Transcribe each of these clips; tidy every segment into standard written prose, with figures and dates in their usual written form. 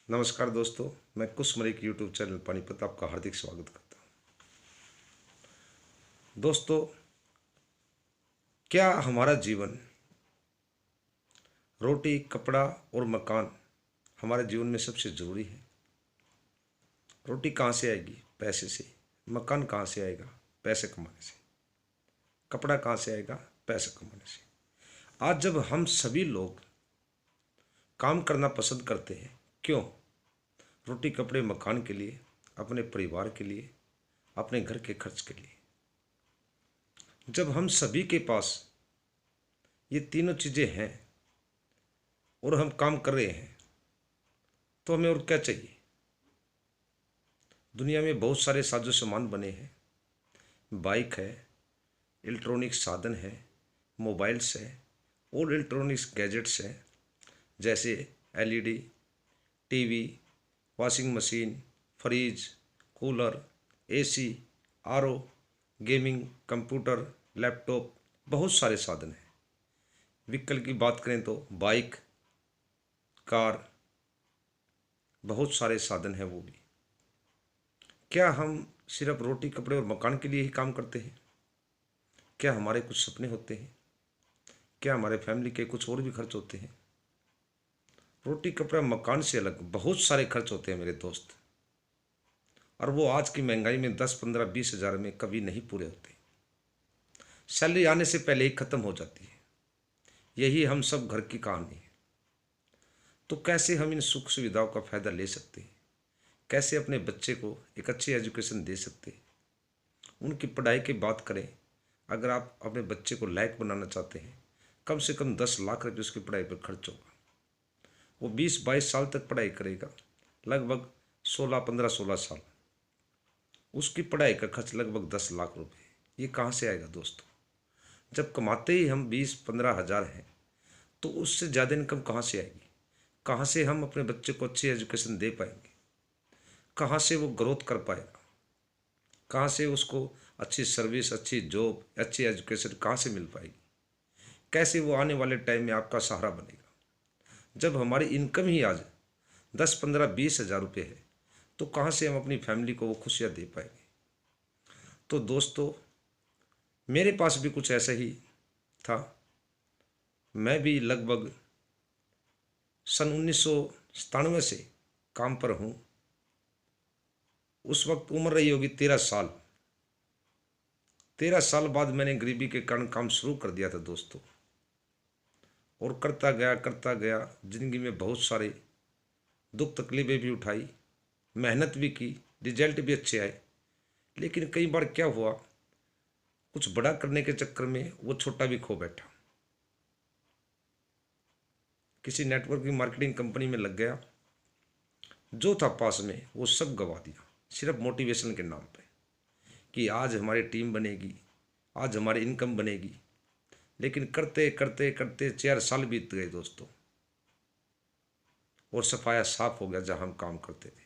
नमस्कार दोस्तों, मैं कुश मलिक यूट्यूब चैनल पानीपत आपका हार्दिक स्वागत करता हूँ। दोस्तों, क्या हमारा जीवन रोटी, कपड़ा और मकान हमारे जीवन में सबसे ज़रूरी है? रोटी कहाँ से आएगी? पैसे से। मकान कहाँ से आएगा? पैसे कमाने से। कपड़ा कहाँ से आएगा? पैसे कमाने से। आज जब हम सभी लोग काम करना पसंद करते हैं, क्यों? रोटी, कपड़े, मकान के लिए, अपने परिवार के लिए, अपने घर के खर्च के लिए। जब हम सभी के पास ये तीनों चीज़ें हैं और हम काम कर रहे हैं, तो हमें और क्या चाहिए? दुनिया में बहुत सारे साजो सामान बने हैं। बाइक है, इलेक्ट्रॉनिक साधन है, मोबाइल्स है और इलेक्ट्रॉनिक्स गैजेट्स हैं, जैसे LED, TV, washing machine, fridge, cooler, AC, RO, gaming, computer, laptop, बहुत सारे साधन हैं। व्हीकल की बात करें तो बाइक, कार, बहुत सारे साधन हैं वो भी। क्या हम सिर्फ रोटी, कपड़े और मकान के लिए ही काम करते हैं? क्या हमारे कुछ सपने होते हैं? क्या हमारे फैमिली के कुछ और भी खर्च होते हैं? रोटी, कपड़ा, मकान से अलग बहुत सारे खर्च होते हैं मेरे दोस्त, और वो आज की महंगाई में 10, 15, 20 हज़ार में कभी नहीं पूरे होते। सैलरी आने से पहले ही खत्म हो जाती है। यही हम सब घर की कहानी है। तो कैसे हम इन सुख सुविधाओं का फायदा ले सकते हैं? कैसे अपने बच्चे को एक अच्छी एजुकेशन दे सकते हैं? उनकी पढ़ाई की बात करें, अगर आप अपने बच्चे को लायक बनाना चाहते हैं, कम से कम 10 लाख रुपये उसकी पढ़ाई पर खर्च होगा। वो 20-22 साल तक पढ़ाई करेगा, लगभग 16 साल। उसकी पढ़ाई का खर्च लगभग 10 लाख रुपए। ये कहाँ से आएगा दोस्तों? जब कमाते ही हम 20-15 हज़ार हैं, तो उससे ज़्यादा इनकम कहाँ से आएगी? कहाँ से हम अपने बच्चे को अच्छी एजुकेशन दे पाएंगे? कहाँ से वो ग्रोथ कर पाएगा? कहाँ से उसको अच्छी सर्विस, अच्छी जॉब, अच्छी एजुकेशन कहाँ से मिल पाएगी? कैसे वो आने वाले टाइम में आपका सहारा बनेगा? जब हमारी इनकम ही आज 10, 15, 20 हज़ार रुपये है, तो कहाँ से हम अपनी फैमिली को वो खुशियाँ दे पाएंगे? तो दोस्तों, मेरे पास भी कुछ ऐसा ही था। मैं भी लगभग सन 1997 से काम पर हूँ। उस वक्त उम्र रही होगी 13 साल। 13 साल बाद मैंने गरीबी के कारण काम शुरू कर दिया था दोस्तों, और करता गया। ज़िंदगी में बहुत सारे दुख तकलीफ़ें भी उठाई, मेहनत भी की, रिजल्ट भी अच्छे आए। लेकिन कई बार क्या हुआ, कुछ बड़ा करने के चक्कर में वो छोटा भी खो बैठा। किसी नेटवर्किंग मार्केटिंग कंपनी में लग गया, जो था पास में वो सब गवा दिया, सिर्फ मोटिवेशन के नाम पे कि आज हमारी टीम बनेगी, आज हमारी इनकम बनेगी। लेकिन करते करते करते 4 साल बीत गए दोस्तों, और सफाया साफ हो गया जहां हम काम करते थे।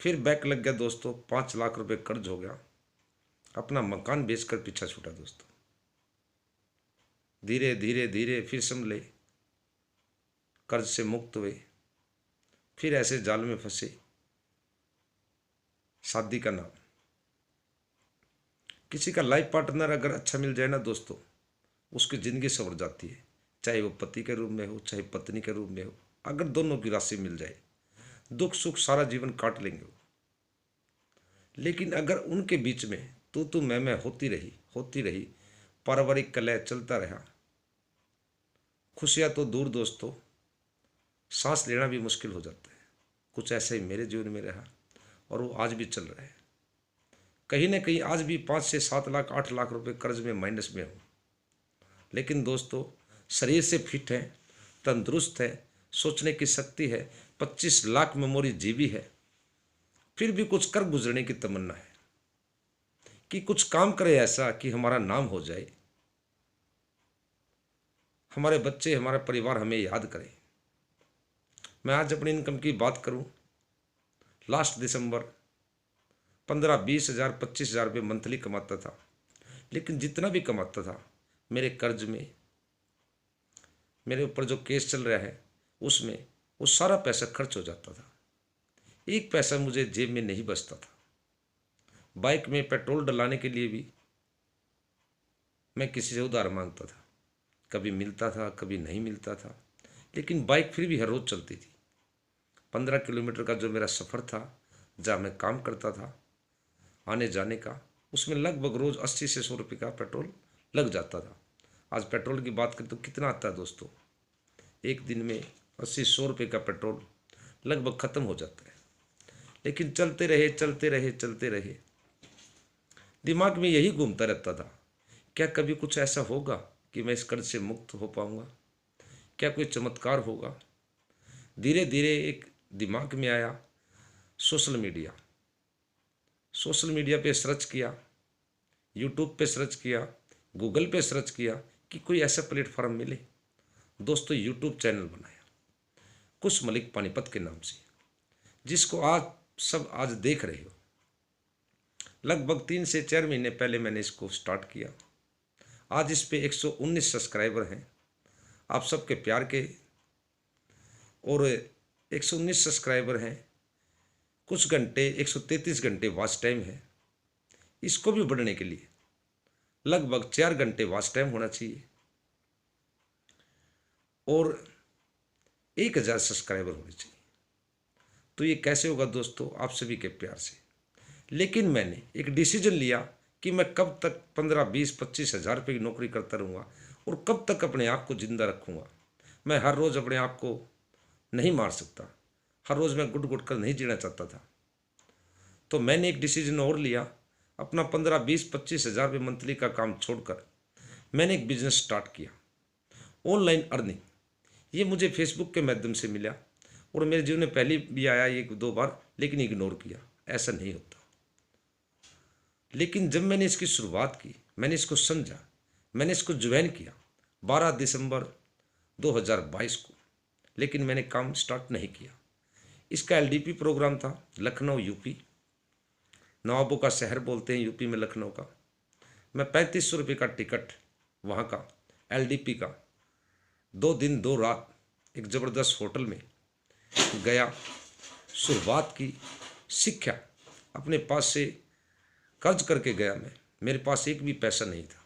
फिर बैक लग गया दोस्तों, 5 लाख रुपए कर्ज हो गया। अपना मकान बेचकर पीछा छूटा दोस्तों। धीरे धीरे धीरे फिर संभले, कर्ज से मुक्त हुए। फिर ऐसे जाल में फंसे, शादी का नाम। किसी का लाइफ पार्टनर अगर अच्छा मिल जाए ना दोस्तों, उसकी ज़िंदगी संवर जाती है। चाहे वो पति के रूप में हो, चाहे पत्नी के रूप में हो। अगर दोनों की राशि मिल जाए, दुख सुख सारा जीवन काट लेंगे वो। लेकिन अगर उनके बीच में तू मैं होती रही, पारिवारिक कलह चलता रहा, खुशियाँ तो दूर दोस्तों, सांस लेना भी मुश्किल हो जाता है। कुछ ऐसा ही मेरे जीवन में रहा, और वो आज भी चल रहा है। कहीं ना कहीं आज भी 5 से 7 लाख, 8 लाख रुपए कर्ज में, माइनस में हूँ। लेकिन दोस्तों, शरीर से फिट है, तंदुरुस्त है, सोचने की शक्ति है, 25 लाख मेमोरी जीबी है। फिर भी कुछ कर गुजरने की तमन्ना है कि कुछ काम करे ऐसा कि हमारा नाम हो जाए, हमारे बच्चे, हमारा परिवार हमें याद करे। मैं आज अपनी इनकम की बात करूं, लास्ट दिसंबर 15-20 हज़ार, 25 हज़ार रुपये मंथली कमाता था। लेकिन जितना भी कमाता था, मेरे कर्ज में, मेरे ऊपर जो केस चल रहा है, उसमें वो सारा पैसा खर्च हो जाता था, एक पैसा मुझे जेब में नहीं बचता था। बाइक में पेट्रोल डलाने के लिए भी मैं किसी से उधार मांगता था, कभी मिलता था कभी नहीं मिलता था, लेकिन बाइक फिर भी हर रोज़ चलती थी। 15 किलोमीटर का जो मेरा सफ़र था, जहाँ मैं काम करता था आने जाने का, उसमें लगभग रोज़ 80 से 100 रुपये का पेट्रोल लग जाता था। आज पेट्रोल की बात करें तो कितना आता है दोस्तों, एक दिन में 80-100 रुपये का पेट्रोल लगभग ख़त्म हो जाता है। लेकिन चलते रहे चलते रहे चलते रहे, दिमाग में यही घूमता रहता था, क्या कभी कुछ ऐसा होगा कि मैं इस कर्ज से मुक्त हो पाऊंगा, क्या कोई चमत्कार होगा। धीरे धीरे एक दिमाग में आया सोशल मीडिया। सोशल मीडिया पे सर्च किया, यूट्यूब पे सर्च किया, गूगल पे सर्च किया कि कोई ऐसा प्लेटफॉर्म मिले। दोस्तों यूट्यूब चैनल बनाया कुश मलिक पानीपत के नाम से, जिसको आप सब आज देख रहे हो। लगभग 3 से 4 महीने पहले मैंने इसको स्टार्ट किया। आज इस पे 119 सब्सक्राइबर हैं आप सबके प्यार के, और 119 सब्सक्राइबर हैं, कुछ घंटे 133 घंटे वॉच टाइम है। इसको भी बढ़ने के लिए लगभग 4 घंटे वॉच टाइम होना चाहिए और 1000 सब्सक्राइबर होने चाहिए। तो ये कैसे होगा दोस्तों, आप सभी के प्यार से। लेकिन मैंने एक डिसीजन लिया कि मैं कब तक 15, 20, 25 हज़ार रुपये की नौकरी करता रहूँगा और कब तक अपने आप को जिंदा रखूँगा। मैं हर रोज़ अपने आप को नहीं मार सकता, हर रोज़ मैं गुट गुट कर नहीं जीना चाहता था। तो मैंने एक डिसीजन और लिया, अपना 15, 20, 25 हज़ार रुपये मंथली का काम छोड़कर मैंने एक बिजनेस स्टार्ट किया, ऑनलाइन अर्निंग। ये मुझे फेसबुक के माध्यम से मिला और मेरे जीवन में पहले भी आया 1-2 बार, लेकिन इग्नोर किया, ऐसा नहीं होता। लेकिन जब मैंने इसकी शुरुआत की, मैंने इसको समझा, मैंने इसको ज्वाइन किया 12 दिसंबर 2022 को, लेकिन मैंने काम स्टार्ट नहीं किया। इसका एलडीपी प्रोग्राम था, लखनऊ यूपी, नवाबों का शहर बोलते हैं यूपी में लखनऊ का। मैं 3500 रुपये का टिकट वहाँ का एलडीपी का 2 दिन 2 रात एक ज़बरदस्त होटल में गया, शुरुआत की, सीखा, अपने पास से कर्ज करके गया मैं, मेरे पास एक भी पैसा नहीं था।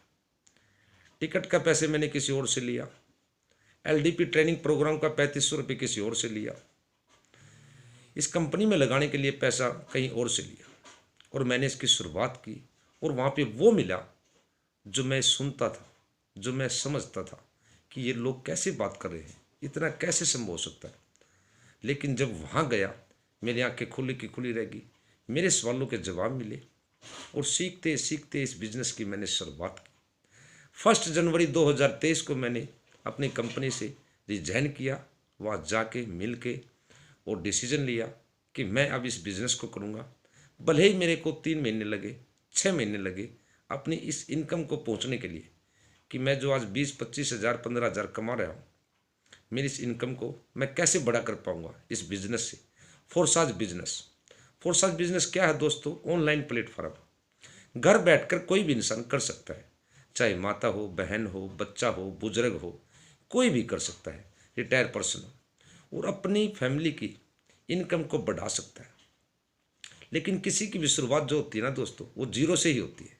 टिकट का पैसे मैंने किसी और से लिया, एलडीपी ट्रेनिंग प्रोग्राम का 3500 रुपये किसी और से लिया, इस कंपनी में लगाने के लिए पैसा कहीं और से लिया, और मैंने इसकी शुरुआत की। और वहाँ पे वो मिला जो मैं सुनता था, जो मैं समझता था कि ये लोग कैसे बात कर रहे हैं, इतना कैसे संभव हो सकता है। लेकिन जब वहाँ गया, मेरी आंखें खुली की खुली रह गई, मेरे सवालों के जवाब मिले, और सीखते सीखते इस बिज़नेस की मैंने शुरुआत की। 1 जनवरी 2023 को मैंने अपनी कंपनी से रिजाइन किया, वहाँ जाके मिल के और डिसीजन लिया कि मैं अब इस बिज़नेस को करूँगा। भले ही मेरे को 3 महीने लगे, 6 महीने लगे अपनी इस इनकम को पहुँचने के लिए, कि मैं जो आज 20-25 हज़ार 15 हज़ार कमा रहा हूँ, मेरी इस इनकम को मैं कैसे बड़ा कर पाऊँगा इस बिज़नेस से। फोरसाज बिजनेस, फोरसाज बिजनेस क्या है दोस्तों, ऑनलाइन प्लेटफॉर्म। घर बैठकर कोई भी इंसान कर सकता है, चाहे माता हो, बहन हो, बच्चा हो, बुजुर्ग हो, कोई भी कर सकता है, रिटायर पर्सन हो, और अपनी फैमिली की इनकम को बढ़ा सकता है। लेकिन किसी की भी शुरुआत जो होती है ना दोस्तों, वो जीरो से ही होती है,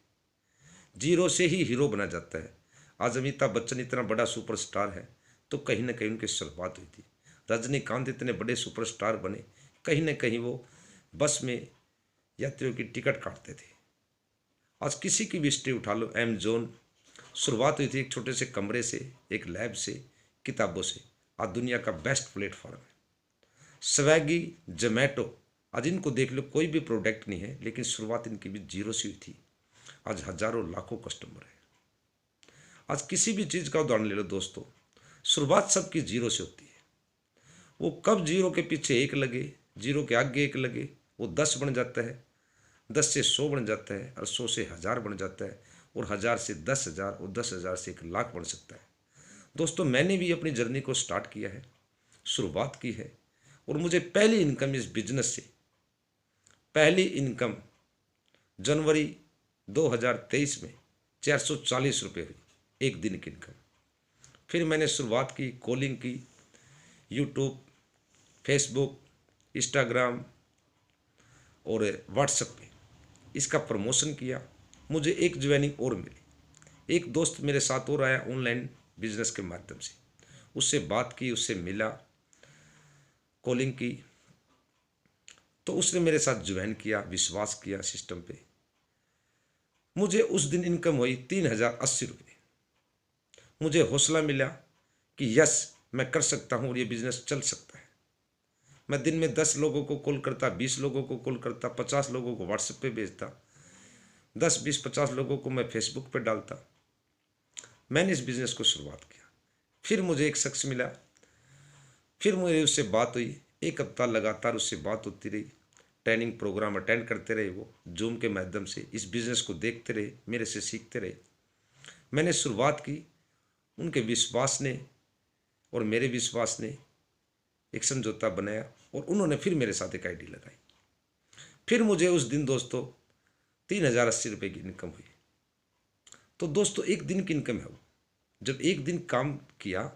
जीरो से ही हीरो बना जाता है। आज अमिताभ बच्चन इतना बड़ा सुपरस्टार है तो कहीं ना कहीं उनकी शुरुआत हुई थी। रजनीकांत इतने बड़े सुपरस्टार बने, कहीं ना कहीं वो बस में यात्रियों की टिकट काटते थे। आज किसी की भी हिस्ट्री उठा लो, एमेजॉन शुरुआत हुई थी एक छोटे से कमरे से, एक लैब से, किताबों से। आज दुनिया का बेस्ट प्लेटफॉर्म है। स्विगी, जोमेटो, आज इनको देख लो, कोई भी प्रोडक्ट नहीं है, लेकिन शुरुआत इनकी भी जीरो से हुई थी। आज हजारों लाखों कस्टमर है। आज किसी भी चीज़ का उदाहरण ले लो दोस्तों, शुरुआत सबकी जीरो से होती है। वो कब जीरो के पीछे एक लगे, जीरो के आगे एक लगे, वो 10 बन जाता है, 10 से 100 बन जाता है, और 100 से 1000 बन जाता है, और 1000 से 10,000, और 10,000 से 1,00,000 बन सकता है। दोस्तों मैंने भी अपनी जर्नी को स्टार्ट किया है, शुरुआत की है, और मुझे पहली इनकम इस बिजनेस से, पहली इनकम जनवरी 2023 में 440 रुपये हुई, एक दिन की इनकम। फिर मैंने शुरुआत की, कॉलिंग की, यूट्यूब, फेसबुक, इंस्टाग्राम और व्हाट्सएप पे इसका प्रमोशन किया। मुझे एक ज्वाइनिंग और मिली। एक दोस्त मेरे साथ और आया ऑनलाइन बिजनेस के माध्यम से, उससे बात की, उससे मिला, कॉलिंग की, तो उसने मेरे साथ ज्वाइन किया, विश्वास किया सिस्टम पे। मुझे उस दिन इनकम हुई 3080 रुपये। मुझे हौसला मिला कि यस, मैं कर सकता हूँ और ये बिजनेस चल सकता है। मैं दिन में 10 लोगों को कॉल करता, 20 लोगों को कॉल करता, 50 लोगों को व्हाट्सएप पे भेजता, 10, 20, 50 लोगों को मैं फेसबुक पे डालता। मैंने इस बिज़नेस को शुरुआत किया। फिर मुझे एक शख्स मिला, फिर मुझे उससे बात हुई। एक हफ्ता लगातार उससे बात होती रही, ट्रेनिंग प्रोग्राम अटेंड करते रहे, वो जूम के माध्यम से इस बिज़नेस को देखते रहे, मेरे से सीखते रहे। मैंने शुरुआत की, उनके विश्वास ने और मेरे विश्वास ने एक समझौता बनाया और उन्होंने फिर मेरे साथ एक आईडी लगाई। फिर मुझे उस दिन दोस्तों 3080 रुपये की इनकम हुई। तो दोस्तों एक दिन की इनकम है वो। जब एक दिन काम किया,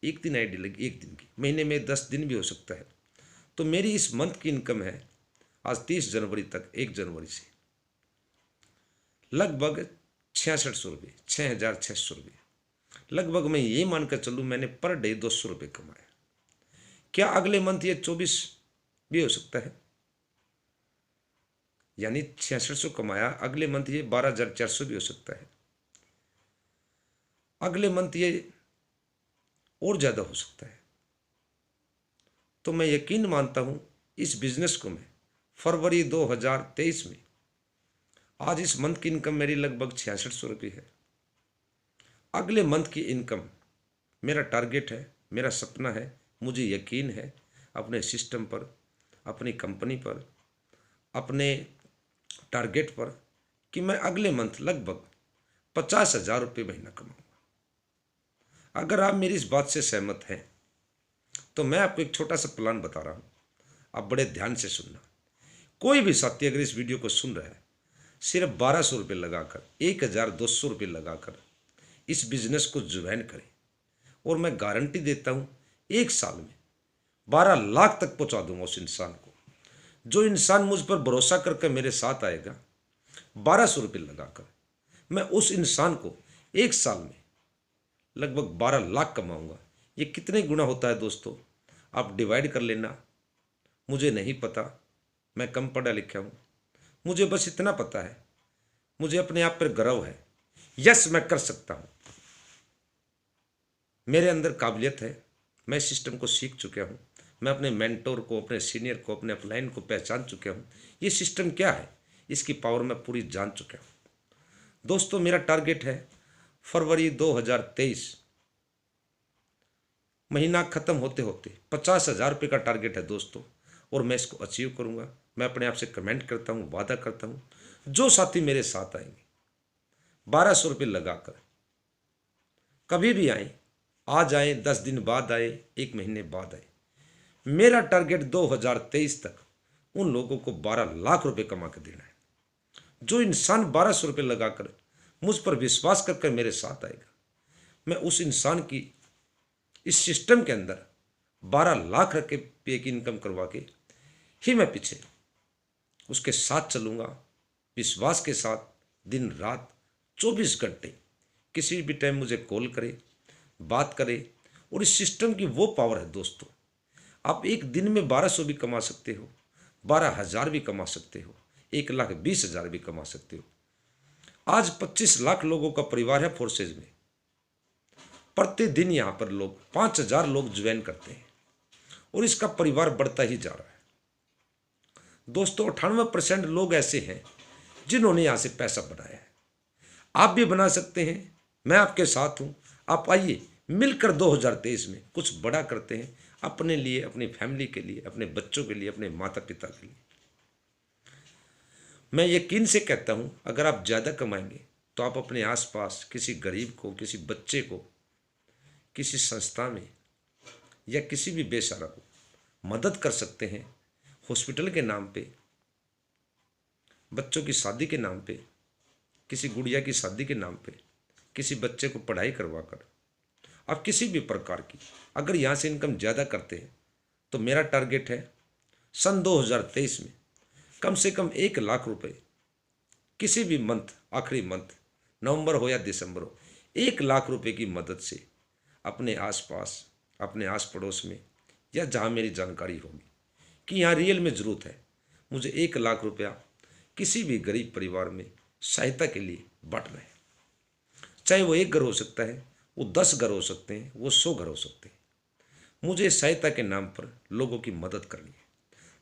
एक दिन आईडी लगी, एक दिन की, महीने में 10 दिन भी हो सकता है। तो मेरी इस मंथ की इनकम है आज 30 जनवरी तक, 1 जनवरी से लगभग 6600 रुपये, 6600 रुपये। लगभग मैं ये मानकर चलूँ मैंने पर डे 200 रुपये कमाया। क्या अगले मंथ ये 24 भी हो सकता है? यानी 6600 कमाया, अगले मंथ ये 12400 भी हो सकता है, अगले मंथ ये और ज़्यादा हो सकता है। तो मैं यकीन मानता हूँ इस बिजनेस को मैं फरवरी 2023 में, आज इस मंथ की इनकम मेरी लगभग 6600 रुपये है। अगले मंथ की इनकम मेरा टारगेट है, मेरा सपना है, मुझे यकीन है अपने सिस्टम पर, अपनी कंपनी पर, अपने टारगेट पर कि मैं अगले मंथ लगभग 50,000 रुपये महीना कमाऊंगा। अगर आप मेरी इस बात से सहमत हैं तो मैं आपको एक छोटा सा प्लान बता रहा हूँ, आप बड़े ध्यान से सुनना। कोई भी साथी अगर इस वीडियो को सुन रहा है, सिर्फ 1200 रुपये लगाकर, 1200 रुपये लगाकर इस बिजनेस को ज्वाइन करें और मैं गारंटी देता हूँ 1 साल में 12 लाख तक पहुँचा दूंगा उस इंसान को। जो इंसान मुझ पर भरोसा करके मेरे साथ आएगा 1200 रुपये लगाकर, मैं उस इंसान को 1 साल में लगभग 12 लाख कमाऊंगा। ये कितने गुना होता है दोस्तों, आप डिवाइड कर लेना। मुझे नहीं पता, मैं कम पढ़ा लिखा हूँ, मुझे बस इतना पता है, मुझे अपने आप पर गर्व है। यस, मैं कर सकता हूँ, मेरे अंदर काबिलियत है, मैं सिस्टम को सीख चुका हूँ, मैं अपने मेंटोर को, अपने सीनियर को, अपने अपलाइन को पहचान चुका हूँ। ये सिस्टम क्या है, इसकी पावर मैं पूरी जान चुका हूँ। दोस्तों मेरा टारगेट है फरवरी 2023 महीना खत्म होते होते 50,000 रुपये का टारगेट है दोस्तों, और मैं इसको अचीव करूँगा। मैं अपने आप से कमेंट करता हूँ, वादा करता हूँ, जो साथी मेरे साथ आएंगे 1200 रुपये लगाकर, कभी भी आए, आज आए, 10 दिन बाद आए, 1 महीने बाद आए, मेरा टारगेट 2023 तक उन लोगों को 12 लाख रुपए कमा कर देना है। जो इंसान 1200 रुपये लगाकर मुझ पर विश्वास कर मेरे साथ आएगा, मैं उस इंसान की इस सिस्टम के अंदर 12 लाख रुपये की इनकम करवा के ही मैं पीछे उसके साथ चलूँगा, विश्वास के साथ, दिन रात 24 घंटे किसी भी टाइम मुझे कॉल करे, बात करे। और इस सिस्टम की वो पावर है दोस्तों, आप एक दिन में 1200 भी कमा सकते हो, 12,000 भी कमा सकते हो, 1,20,000 भी कमा सकते हो। आज 25 लाख लोगों का परिवार है फोर्सेज में, प्रतिदिन यहाँ पर लोग 5,000 लोग ज्वाइन करते हैं और इसका परिवार बढ़ता ही जा रहा है। दोस्तों 98% लोग ऐसे हैं जिन्होंने यहाँ से पैसा बनाया है। आप भी बना सकते हैं, मैं आपके साथ हूँ। आप आइए मिलकर 2023 में कुछ बड़ा करते हैं, अपने लिए, अपनी फैमिली के लिए, अपने बच्चों के लिए, अपने माता पिता के लिए। मैं यकीन से कहता हूँ अगर आप ज़्यादा कमाएंगे तो आप अपने आसपास किसी गरीब को, किसी बच्चे को, किसी संस्था में या किसी भी बेसहारा को मदद कर सकते हैं। हॉस्पिटल के नाम पे, बच्चों की शादी के नाम पे, किसी गुड़िया की शादी के नाम पे, किसी बच्चे को पढ़ाई करवा कर आप किसी भी प्रकार की अगर यहाँ से इनकम ज़्यादा करते हैं तो मेरा टारगेट है सन 2023 में कम से कम 1 लाख रुपए किसी भी मंथ, आखिरी मंथ, नवंबर हो या दिसंबर हो, 1 लाख रुपए की मदद से अपने आसपास, अपने आस पड़ोस में या जहाँ मेरी जानकारी होगी कि यहाँ रियल में ज़रूरत है, मुझे 1 लाख रुपया किसी भी गरीब परिवार में सहायता के लिए बट रहे। चाहे वो 1 घर हो सकता है, वो 10 घर हो सकते हैं, वो 100 घर हो सकते हैं। मुझे सहायता के नाम पर लोगों की मदद करनी है,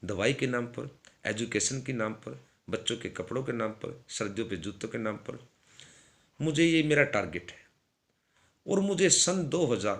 दवाई के नाम पर, एजुकेशन के नाम पर, बच्चों के कपड़ों के नाम पर, सर्दियों पे जूतों के नाम पर। मुझे ये मेरा टारगेट है और मुझे सन 2000